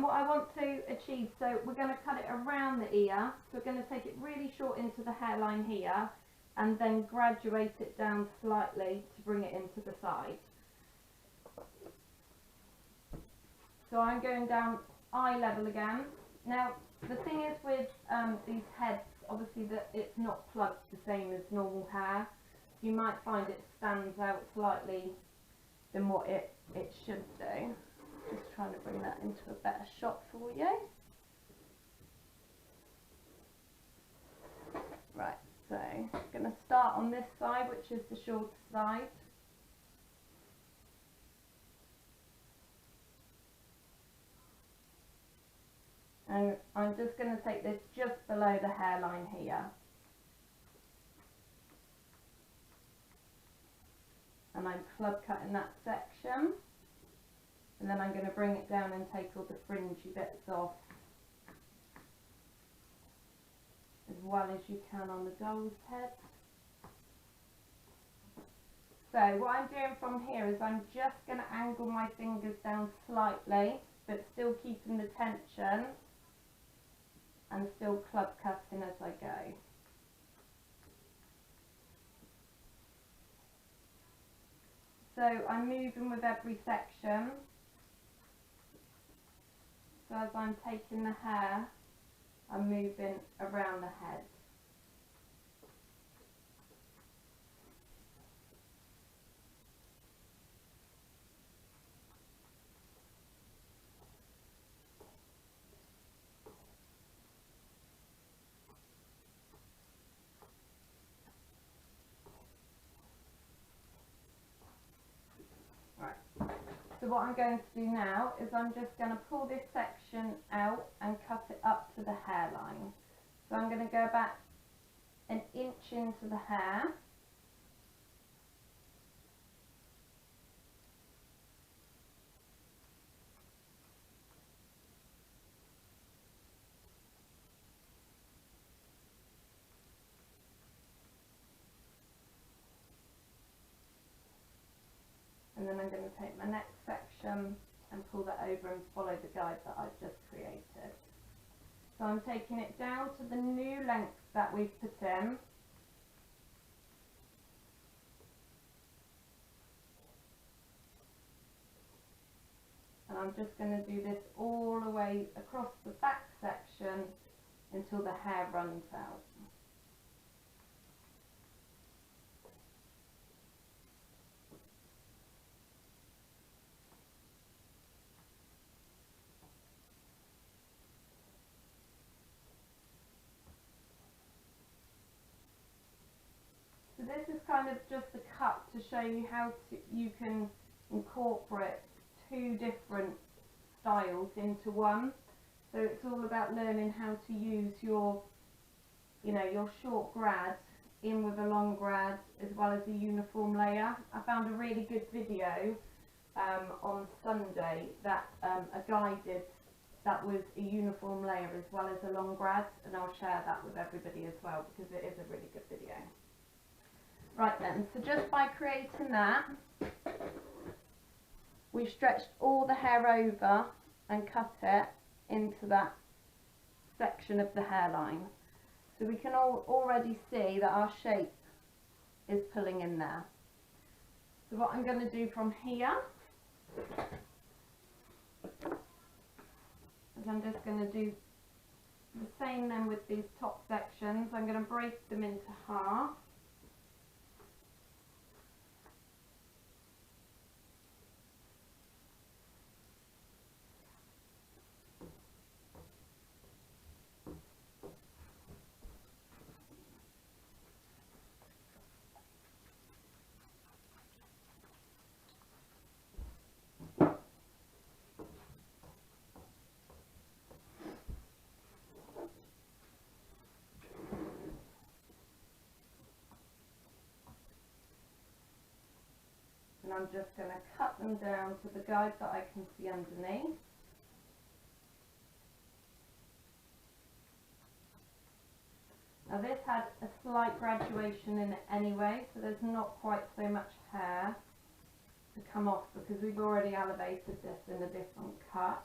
what I want to achieve, so we're going to cut it around the ear, so we're going to take it really short into the hairline here and then graduate it down slightly to bring it into the side. So I'm going down eye level again. Now the thing is with these heads, obviously that it's not plugged the same as normal hair. You might find it stands out slightly than what it should do. Just trying to bring that into a better shot for you. Right, so I'm going to start on this side, which is the shorter side. And I'm just going to take this just below the hairline here. And I'm club cutting that section. And then I'm going to bring it down and take all the fringy bits off as well as you can on the doll's head. So what I'm doing from here is I'm just going to angle my fingers down slightly, but still keeping the tension and still club cutting as I go. So I'm moving with every section. So as I'm taking the hair, I'm moving around the head. So what I'm going to do now is I'm just going to pull this section out and cut it up to the hairline. So I'm going to go about an inch into the hair. And then I'm going to take my next section and pull that over and follow the guide that I've just created. So I'm taking it down to the new length that we've put in. And I'm just going to do this all the way across the back section until the hair runs out. So this is kind of just a cut to show you how you can incorporate two different styles into one. So it's all about learning how to use your, your short grad in with a long grad as well as a uniform layer. I found a really good video on Sunday that a guy did that was a uniform layer as well as a long grad, and I'll share that with everybody as well because it is a really good video. Right then, so just by creating that, we've stretched all the hair over and cut it into that section of the hairline. So we can already see that our shape is pulling in there. So what I'm going to do from here is I'm just going to do the same then with these top sections. I'm going to break them into half. And I'm just going to cut them down to the guide that I can see underneath. Now this had a slight graduation in it anyway, so there's not quite so much hair to come off because we've already elevated this in a different cut.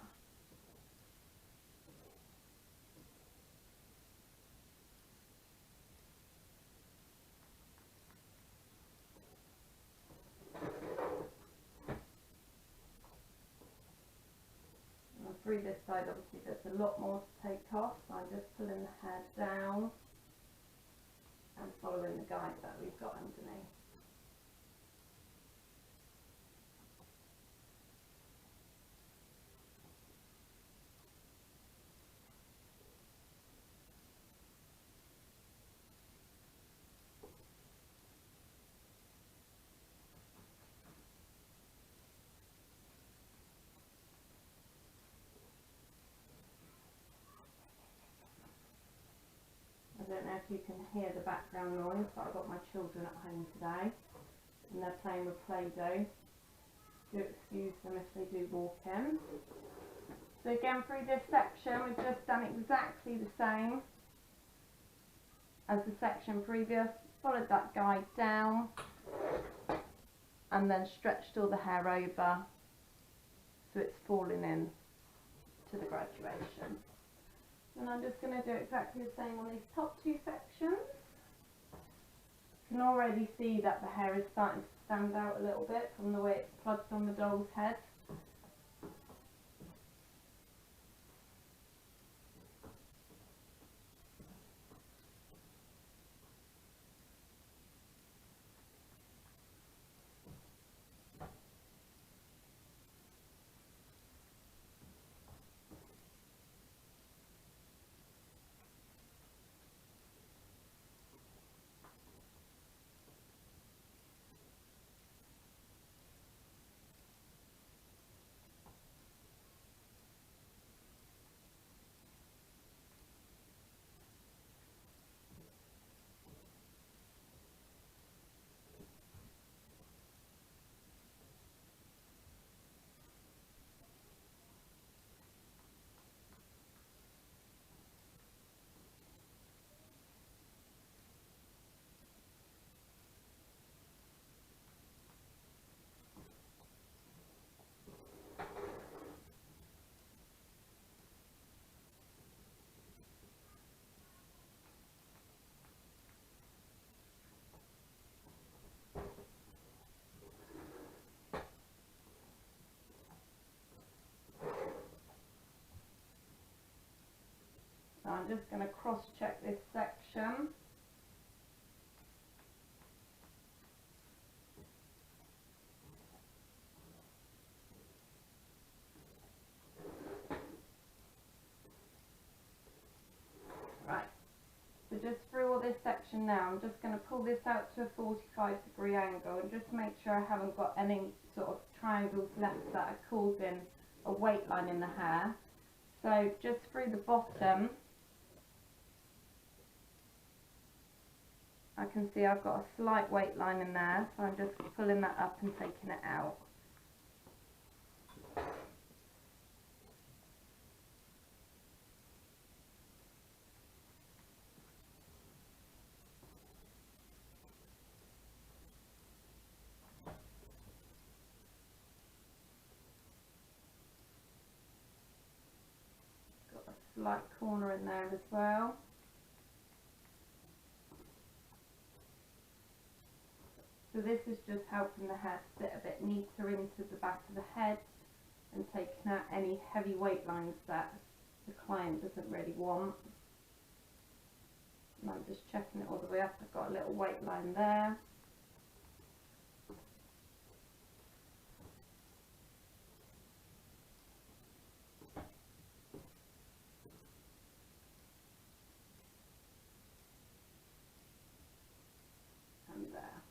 side obviously there's a lot more to take off, so I'm just pulling the hair down and following the guide that we've got underneath. I don't know if you can hear the background noise, but I've got my children at home today and they're playing with Play-Doh. Do excuse them if they do walk in. So again, through this section we've just done exactly the same as the section previous, followed that guide down and then stretched all the hair over so it's falling in to the graduation. And I'm just going to do exactly the same on these top two sections. You can already see that the hair is starting to stand out a little bit from the way it's plugged on the doll's head. So I'm just going to cross check this section. Right, so just through all this section now, I'm just going to pull this out to a 45-degree angle and just make sure I haven't got any sort of triangles left that are causing a weight line in the hair. So just through the bottom, I can see I've got a slight weight line in there, so I'm just pulling that up and taking it out. Got a slight corner in there as well. So this is just helping the hair sit a bit neater into the back of the head and taking out any heavy weight lines that the client doesn't really want. And I'm just checking it all the way up. I've got a little weight line there. And there.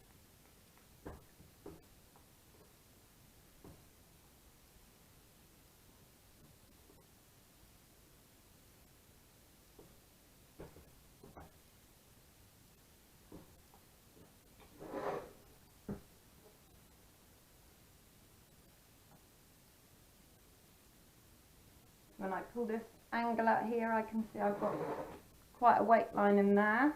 When I pull this angle out here, I can see I've got quite a weight line in there.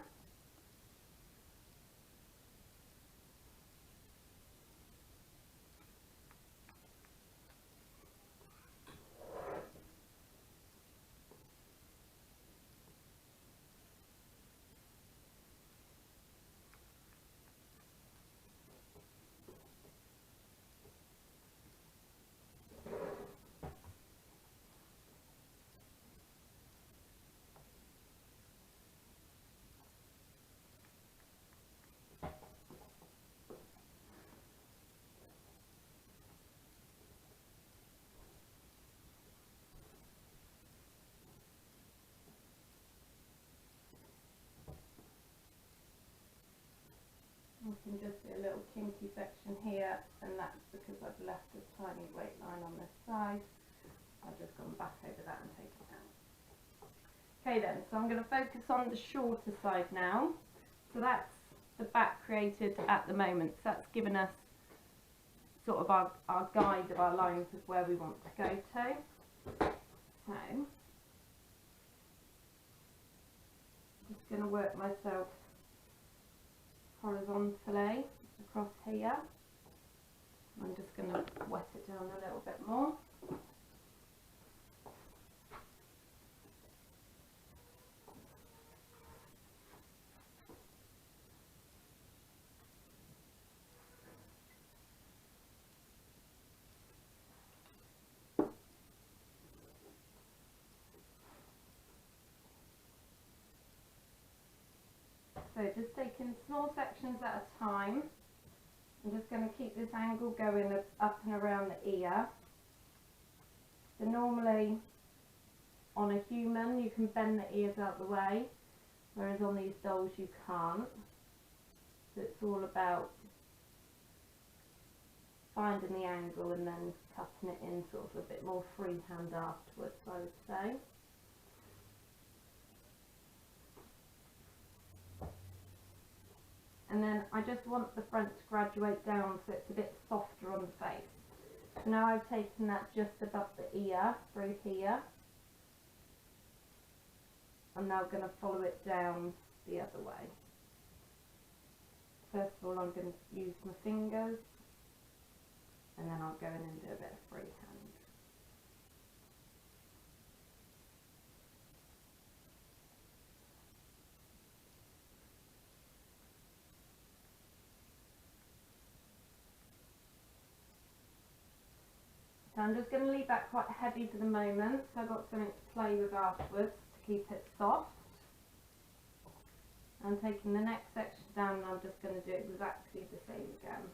can just see a little kinky section here, and that's because I've left a tiny weight line on this side. I've just gone back over that and taken it out. Okay then, so I'm going to focus on the shorter side now. So that's the back created at the moment. So that's given us sort of our guide of our lines of where we want to go to. So, I'm just going to work myself horizontally across here. I'm just going to wet it down a little bit more. So just taking small sections at a time. I'm just going to keep this angle going up and around the ear. So normally on a human you can bend the ears out the way, whereas on these dolls you can't. So it's all about finding the angle and then cutting it in sort of a bit more freehand afterwards, I would say. And then I just want the front to graduate down so it's a bit softer on the face. So now I've taken that just above the ear, through here. I'm now going to follow it down the other way. First of all, I'm going to use my fingers, and then I'll go in and do a bit of freehand. So I'm just going to leave that quite heavy for the moment, so I've got something to play with afterwards to keep it soft. I'm taking the next section down and I'm just going to do exactly the same again.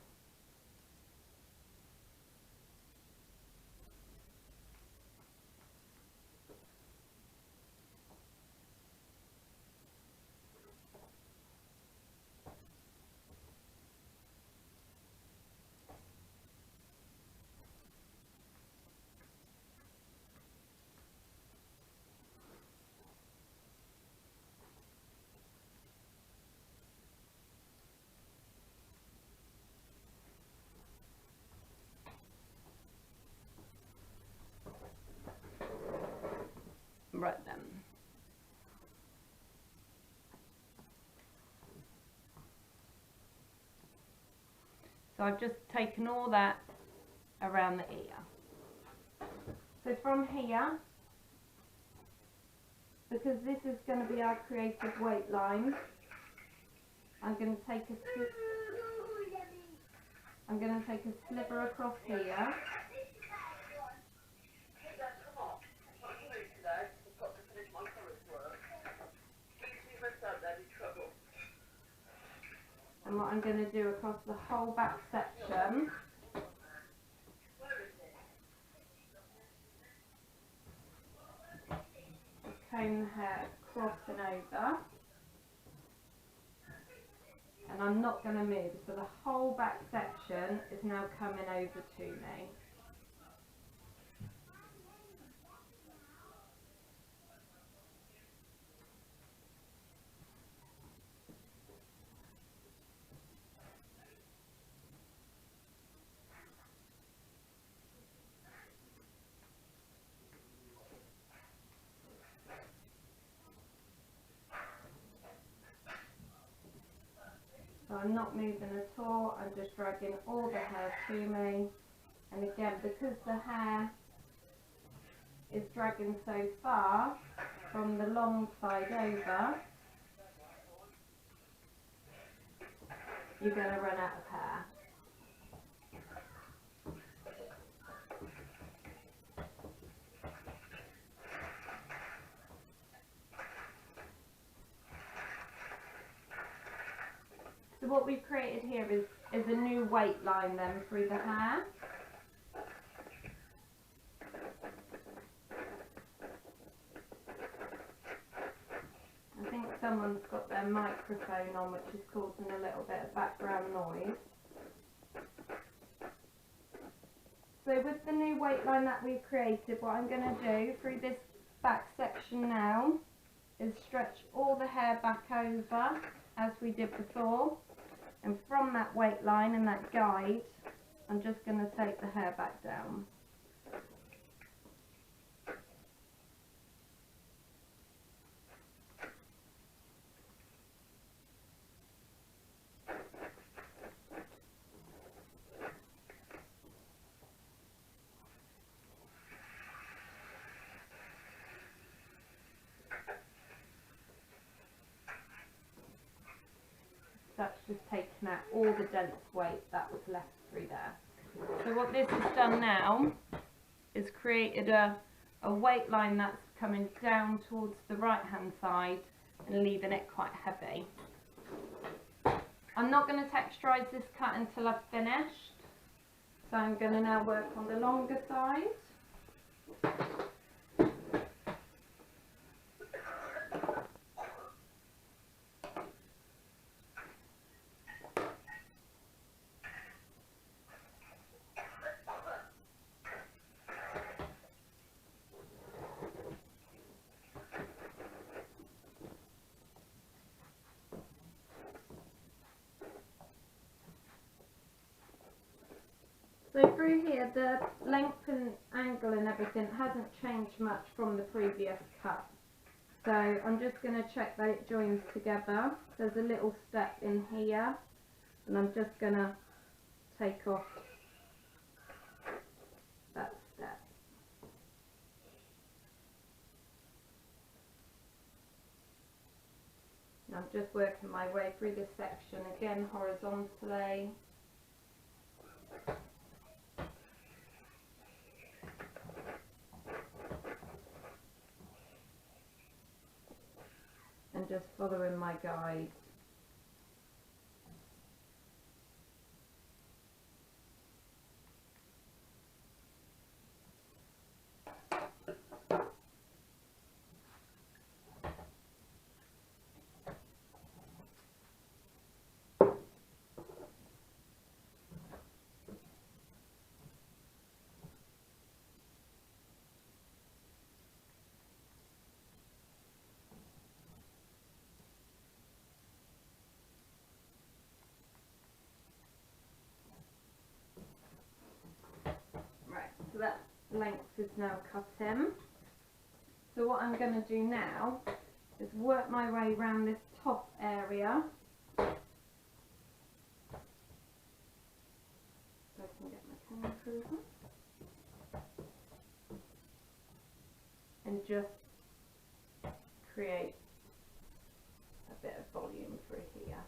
Right then. So I've just taken all that around the ear. So from here, because this is going to be our creative weight line, I'm going to take a sliver across here. And what I'm going to do across the whole back section is comb the hair crossing over, and I'm not going to move, so the whole back section is now coming over to me. So I'm not moving at all, I'm just dragging all the hair to me. And again, because the hair is dragging so far from the long side over, you're going to run out of hair. So what we've created here is a new weight line then through the hair. I think so someone's got their microphone on, which is causing a little bit of background noise. So with the new weight line that we've created, what I'm going to do through this back section now is stretch all the hair back over as we did before, and from that weight line and that guide I'm just going to take the hair back down. That's just taken out all the dense weight that was left through there. So what this has done now is created a weight line that's coming down towards the right hand side and leaving it quite heavy. I'm not going to texturise this cut until I've finished, so I'm going to now work on the longer side. So through here, the length and angle and everything hasn't changed much from the previous cut. So I'm just going to check that it joins together. There's a little step in here, and I'm just going to take off that step. And I'm just working my way through this section again horizontally. And just following my guide. So that length is now cut in. So what I'm going to do now is work my way around this top area. So I can get my camera through here. And just create a bit of volume through here.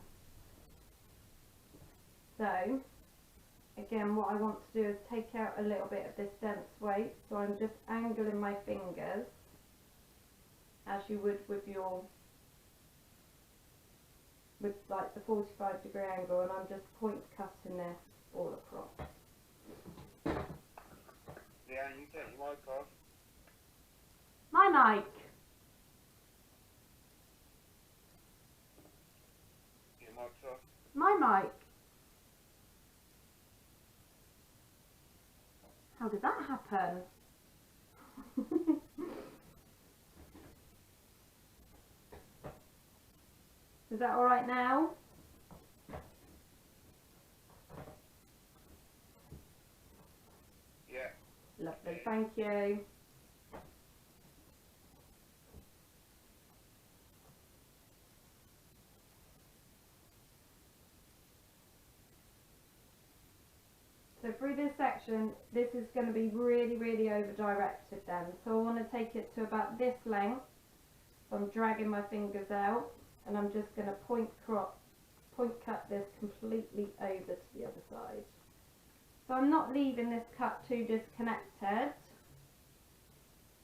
So again, what I want to do is take out a little bit of this dense weight, so I'm just angling my fingers as you would with like the 45-degree angle, and I'm just point cutting this all across. Yeah, you take your mic off. My mic! Your mic's off. My mic! How did that happen? Is that alright now? Yeah. Lovely, thank you. So through this section, this is going to be really, really over directed then. So I want to take it to about this length. So I'm dragging my fingers out, and I'm just going to point cut this completely over to the other side. So I'm not leaving this cut too disconnected.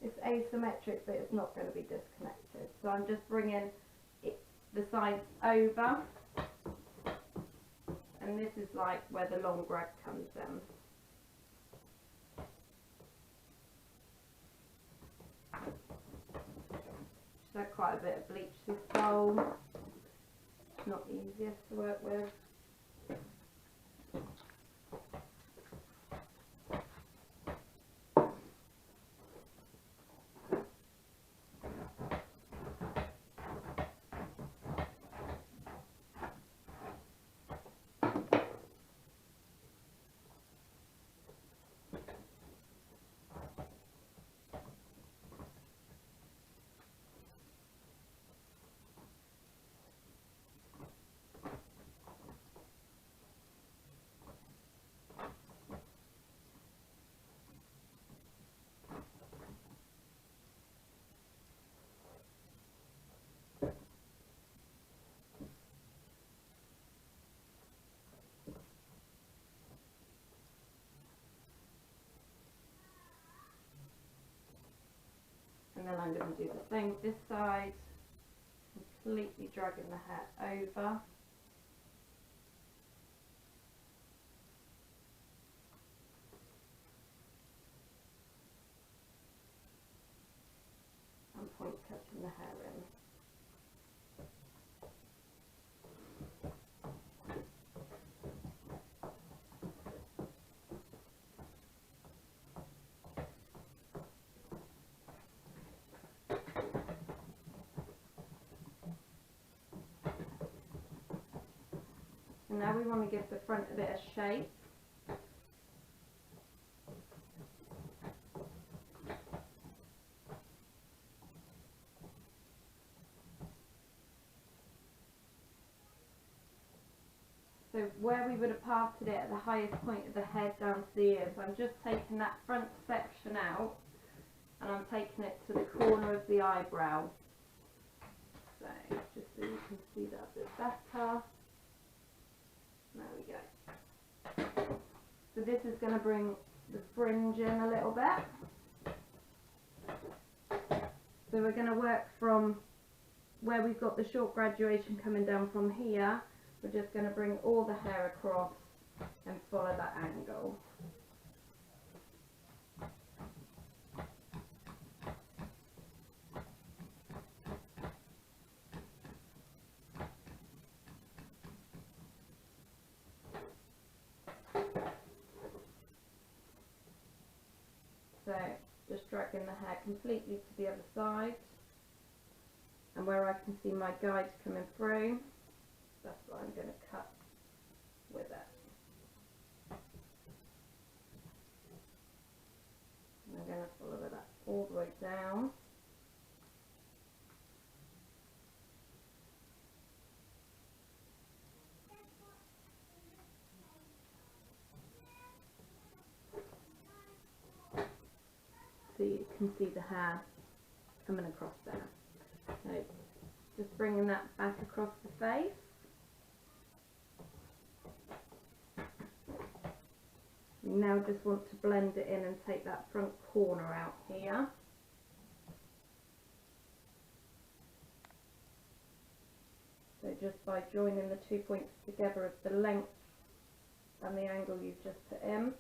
It's asymmetric, but it's not going to be disconnected. So I'm just bringing the sides over. And this is like where the long grab comes in. had quite a bit of bleach this bowl. It's not the easiest to work with. And then I'm going to do the same with this side, completely dragging the hair over. And point catching the hair in. And now we want to give the front a bit of shape. So where we would have parted it at the highest point of the head down to the ears, I'm just taking that front section out and I'm taking it to the corner of the eyebrow. So just so you can see that a bit better. There we go. So this is going to bring the fringe in a little bit. So we're going to work from where we've got the short graduation coming down from here. We're just going to bring all the hair across and follow that angle. So just dragging the hair completely to the other side, and where I can see my guide coming through, that's what I'm going to cut with it. And I'm going to follow that all the way down. So you can see the hair coming across there. So just bringing that back across the face. We now just want to blend it in and take that front corner out here. So just by joining the 2 points together of the length and the angle you've just put in,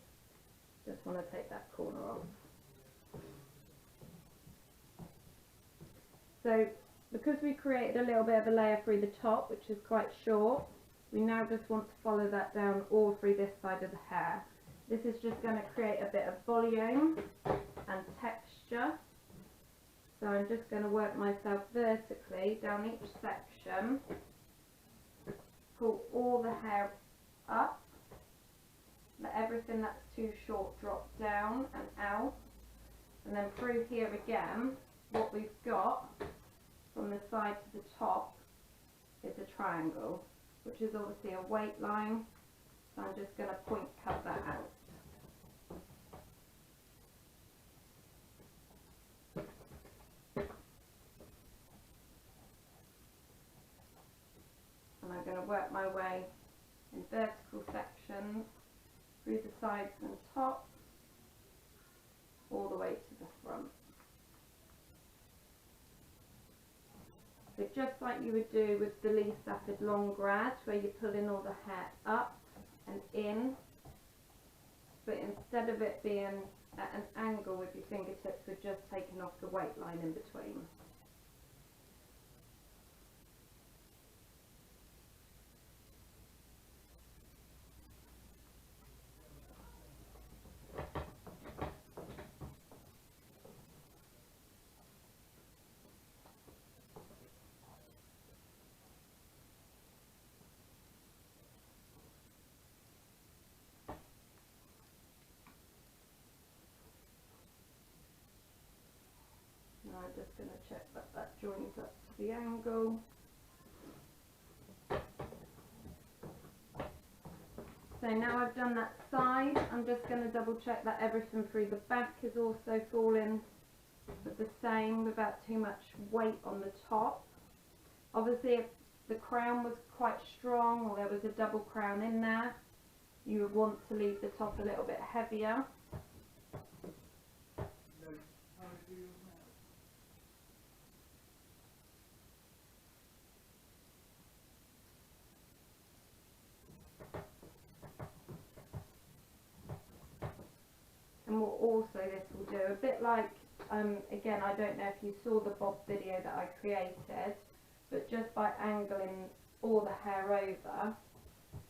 just want to take that corner off. So because we created a little bit of a layer through the top, which is quite short, we now just want to follow that down all through this side of the hair. This is just going to create a bit of volume and texture. So I'm just going to work myself vertically down each section, pull all the hair up, let everything that's too short drop down and out, and then through here again, what we've got from the side to the top is a triangle, which is obviously a weight line, so I'm just going to point cut that out. And I'm going to work my way in vertical sections through the sides and top, all the way to the front. So just like you would do with the Lee Stafford long grad, where you're pulling all the hair up and in, but instead of it being at an angle with your fingertips, we're just taking off the weight line in between. joins up to the angle. So now I've done that side, I'm just going to double check that everything through the back is also falling the same without too much weight on the top. Obviously if the crown was quite strong or there was a double crown in there, you would want to leave the top a little bit heavier. And what also this will do, a bit like, again, I don't know if you saw the bob video that I created, but just by angling all the hair over,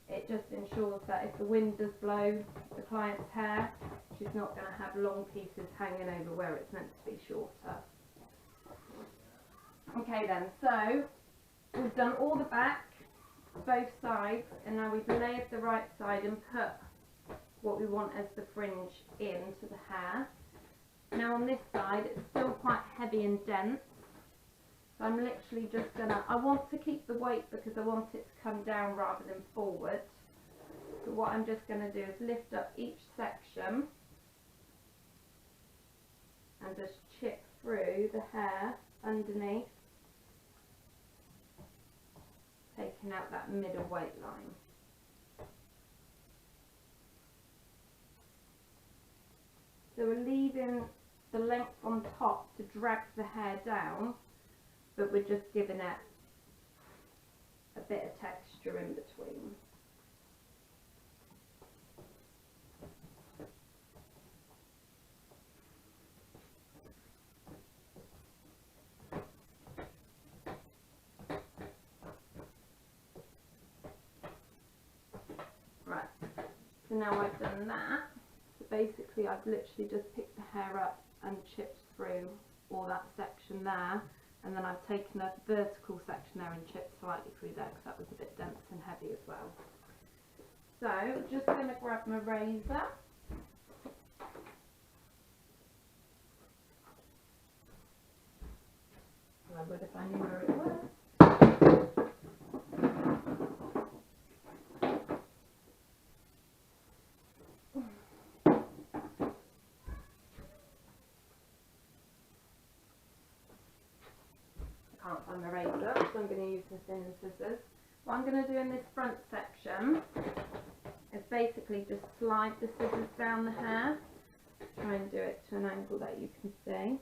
it just ensures that if the wind does blow the client's hair, she's not going to have long pieces hanging over where it's meant to be shorter. Okay then, so we've done all the back, both sides, and now we've layered the right side and put what we want as the fringe into the hair. Now on this side it's still quite heavy and dense, so I'm literally just gonna, I want to keep the weight because I want it to come down rather than forward. So what I'm just going to do is lift up each section and just chip through the hair underneath, taking out that middle weight line. So we're leaving the length on top to drag the hair down, but we're just giving it a bit of texture in between. Right, so now I've done that. Basically I've literally just picked the hair up and chipped through all that section there, and then I've taken a vertical section there and chipped slightly through there because that was a bit dense and heavy as well. So just going to grab my razor. I would if I knew where it was. Can't find my razor, so I'm going to use the thin scissors. What I'm going to do in this front section is basically just slide the scissors down the hair. Try and do it to an angle that you can see.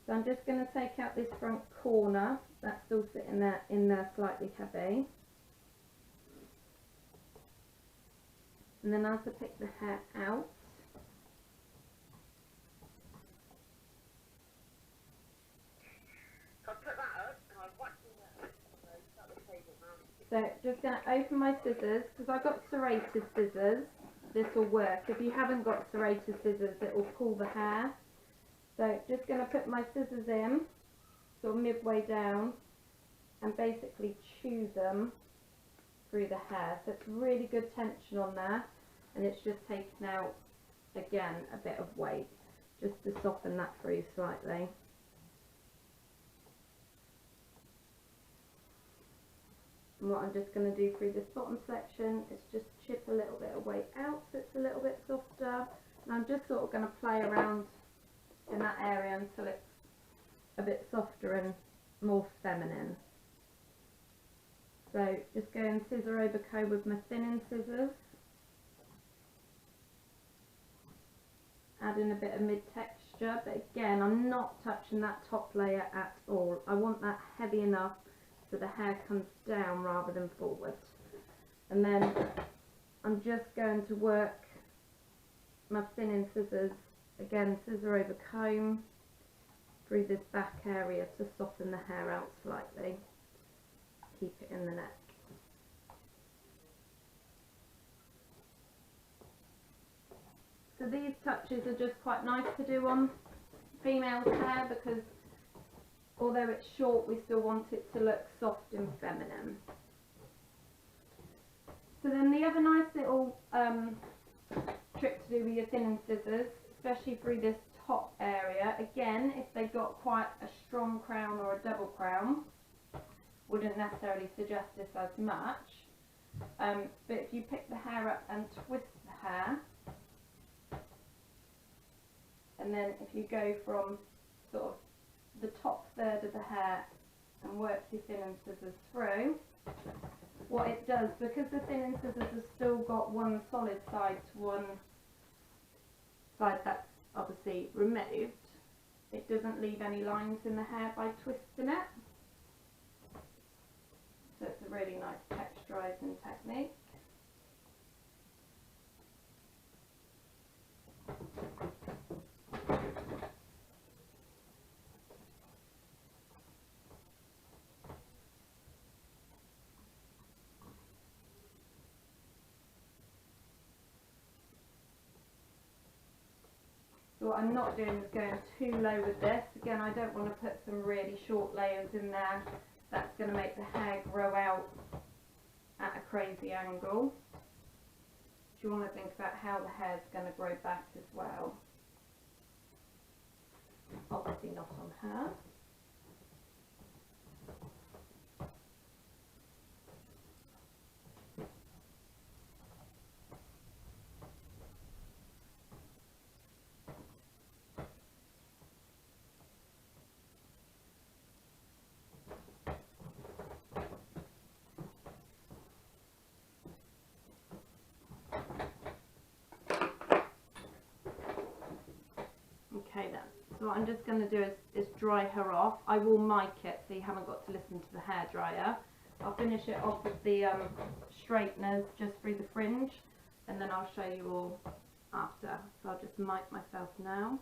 So I'm just going to take out this front corner that's still sitting there in there slightly heavy. And then as I pick the hair out, so just going to open my scissors, because I've got serrated scissors, this will work. If you haven't got serrated scissors, it will pull the hair. So just going to put my scissors in, sort of midway down, and basically chew them through the hair. So it's really good tension on there, and it's just taking out, again, a bit of weight, just to soften that through slightly. And what I'm just going to do through this bottom section is just chip a little bit of weight out so it's a little bit softer. And I'm just sort of going to play around in that area until it's a bit softer and more feminine. So just going scissor over comb with my thinning scissors. Adding a bit of mid-texture, but again I'm not touching that top layer at all. I want that heavy enough so the hair comes down rather than forward. And then I'm just going to work my thinning scissors, again scissor over comb, through this back area to soften the hair out slightly, keep it in the neck. So these touches are just quite nice to do on females' hair because although it's short, we still want it to look soft and feminine. So then the other nice little trick to do with your thinning scissors, especially through this top area, area. Again, if they've got quite a strong crown or a double crown, wouldn't necessarily suggest this as much. But if you pick the hair up and twist the hair, and then if you go from sort of the top third of the hair and work your thin incisors through, what it does, because the thin incisors have still got one solid side to one side that's obviously removed, it doesn't leave any lines in the hair by twisting it. So it's a really nice texturising technique. So what I'm not doing is going too low with this. Again, I don't want to put some really short layers in there. That's going to make the hair grow out at a crazy angle. You want to think about how the hair's going to grow back as well. Obviously not on her. Okay then, so what I'm just going to do is dry her off. I will mic it so you haven't got to listen to the hairdryer. I'll finish it off with the straighteners just through the fringe, and then I'll show you all after. So I'll just mic myself now.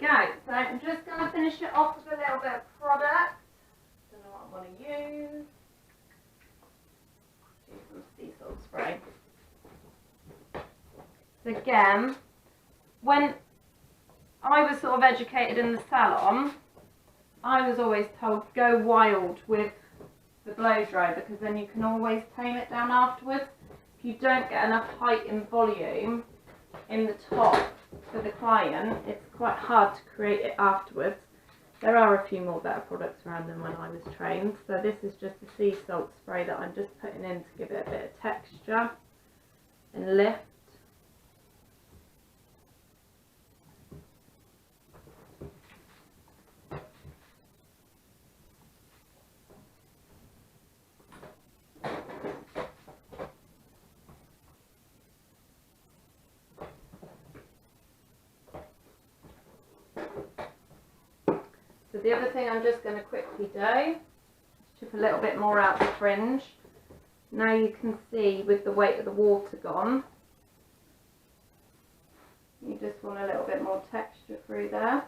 go. So I'm just going to finish it off with a little bit of product. Don't know what I want to use. Do some sea salt spray. So again, when I was sort of educated in the salon, I was always told go wild with the blow dry because then you can always tame it down afterwards. If you don't get enough height and volume in the top for the client, it's quite hard to create it afterwards. There are a few more better products around than when I was trained. So this is just a sea salt spray that I'm just putting in to give it a bit of texture and lift. So the other thing I'm just going to quickly do is chip a little bit more out the fringe. Now you can see with the weight of the water gone, you just want a little bit more texture through there.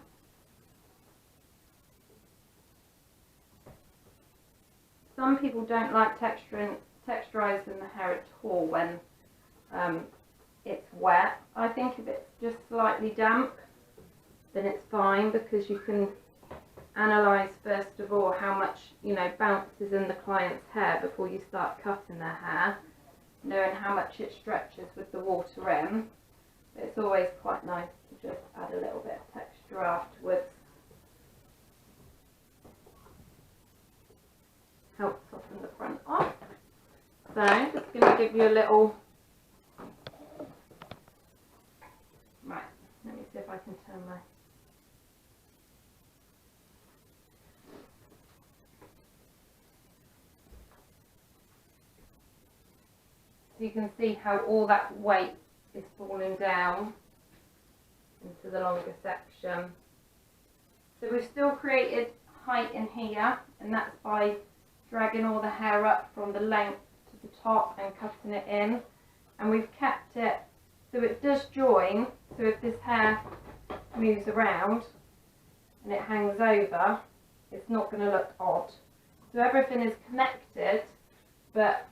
Some people don't like texturizing the hair at all when it's wet. I think if it's just slightly damp, then it's fine because you can analyse first of all how much bounces in the client's hair before you start cutting their hair, knowing how much it stretches with the water in. But it's always quite nice to just add a little bit of texture afterwards. Help soften the front off. So just going to give you a little. Right, let me see if I can turn my. So you can see how all that weight is falling down into the longer section. So we've still created height in here, and that's by dragging all the hair up from the length to the top and cutting it in. And we've kept it so it does join, so if this hair moves around and it hangs over, it's not going to look odd. So everything is connected, but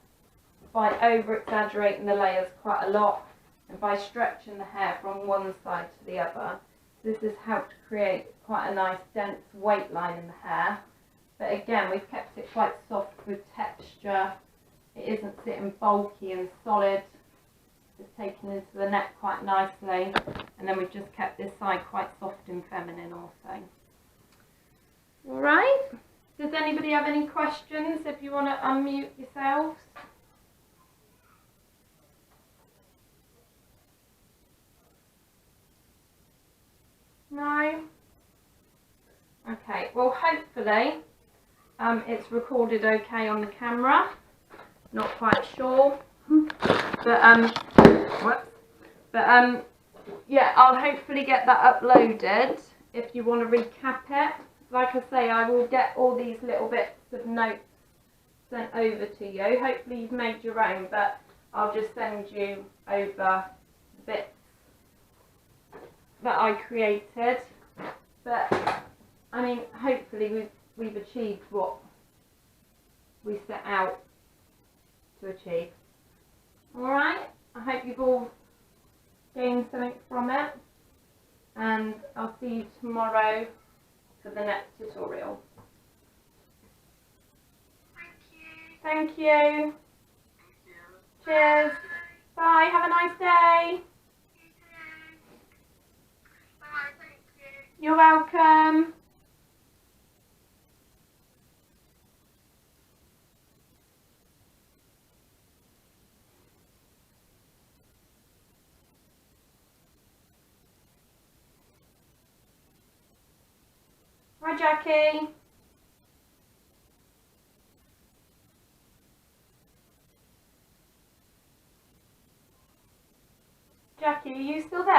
by over exaggerating the layers quite a lot and by stretching the hair from one side to the other, this has helped create quite a nice dense weight line in the hair. But again, we've kept it quite soft with texture. It isn't sitting bulky and solid. It's taken into the neck quite nicely, and then we've just kept this side quite soft and feminine also. Alright, does anybody have any questions if you want to unmute yourselves? No? Okay, well hopefully it's recorded okay on the camera. Not quite sure. Yeah, I'll hopefully get that uploaded if you want to recap it. Like I say, I will get all these little bits of notes sent over to you. Hopefully you've made your own, but I'll just send you over bits that I created. But I mean, hopefully we've achieved what we set out to achieve. Alright, I hope you've all gained something from it, and I'll see you tomorrow for the next tutorial. Thank you. Thank you. Cheers. Bye. Have a nice day. Bye, thank you. You're welcome. Hi, Jackie. Jackie, are you still there?